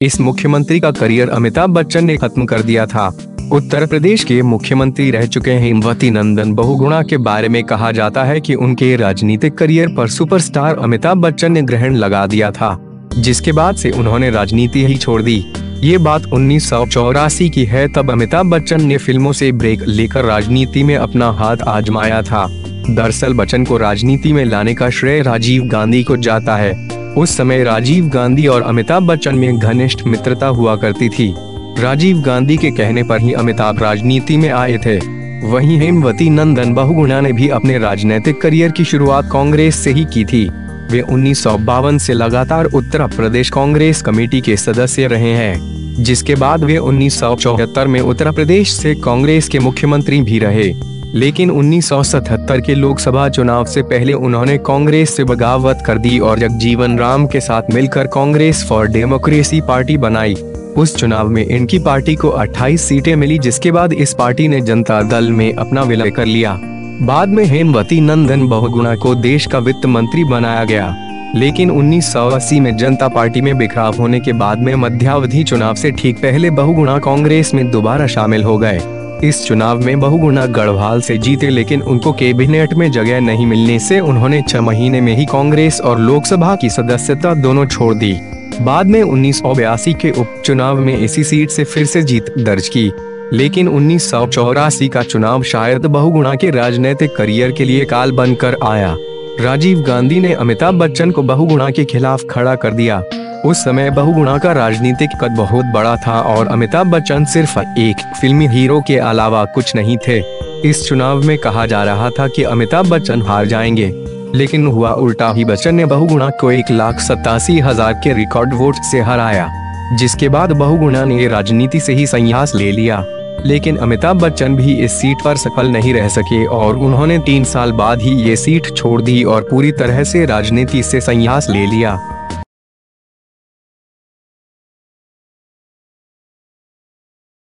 इस मुख्यमंत्री का करियर अमिताभ बच्चन ने खत्म कर दिया था। उत्तर प्रदेश के मुख्यमंत्री रह चुके हेमवती नंदन बहुगुणा के बारे में कहा जाता है कि उनके राजनीतिक करियर पर सुपरस्टार अमिताभ बच्चन ने ग्रहण लगा दिया था, जिसके बाद से उन्होंने राजनीति ही छोड़ दी। ये बात 1984 की है। तब अमिताभ बच्चन ने फिल्मों से ब्रेक लेकर राजनीति में अपना हाथ आजमाया था। दरअसल बच्चन को राजनीति में लाने का श्रेय राजीव गांधी को जाता है। उस समय राजीव गांधी और अमिताभ बच्चन में घनिष्ठ मित्रता हुआ करती थी। राजीव गांधी के कहने पर ही अमिताभ राजनीति में आए थे। वहीं हेमवती नंदन बहुगुणा ने भी अपने राजनीतिक करियर की शुरुआत कांग्रेस से ही की थी। वे 1952 से लगातार उत्तर प्रदेश कांग्रेस कमेटी के सदस्य रहे हैं, जिसके बाद वे 1974 में उत्तर प्रदेश से कांग्रेस के मुख्यमंत्री भी रहे। लेकिन 1977 के लोकसभा चुनाव से पहले उन्होंने कांग्रेस से बगावत कर दी और जगजीवन राम के साथ मिलकर कांग्रेस फॉर डेमोक्रेसी पार्टी बनाई। उस चुनाव में इनकी पार्टी को 28 सीटें मिली, जिसके बाद इस पार्टी ने जनता दल में अपना विलय कर लिया। बाद में हेमवती नंदन बहुगुणा को देश का वित्त मंत्री बनाया गया। लेकिन 1980 में जनता पार्टी में बिखराव होने के बाद में मध्यावधि चुनाव से ठीक पहले बहुगुणा कांग्रेस में दोबारा शामिल हो गए। इस चुनाव में बहुगुणा गढ़वाल से जीते, लेकिन उनको कैबिनेट में जगह नहीं मिलने से उन्होंने 6 महीने में ही कांग्रेस और लोकसभा की सदस्यता दोनों छोड़ दी। बाद में 1982 के उपचुनाव में इसी सीट से फिर से जीत दर्ज की। लेकिन 1984 का चुनाव शायद बहुगुणा के राजनीतिक करियर के लिए काल बनकर आया। राजीव गांधी ने अमिताभ बच्चन को बहुगुणा के खिलाफ खड़ा कर दिया। उस समय बहुगुणा का राजनीतिक कद बहुत बड़ा था और अमिताभ बच्चन सिर्फ एक फिल्मी हीरो के अलावा कुछ नहीं थे। इस चुनाव में कहा जा रहा था कि अमिताभ बच्चन हार जाएंगे, लेकिन हुआ उल्टा ही। बच्चन ने बहुगुणा को 1,87,000 के रिकॉर्ड वोट से हराया, जिसके बाद बहुगुणा ने राजनीति से ही संन्यास ले लिया। लेकिन अमिताभ बच्चन भी इस सीट पर सफल नहीं रह सके और उन्होंने 3 साल बाद ही ये सीट छोड़ दी और पूरी तरह से राजनीति से संन्यास ले लिया।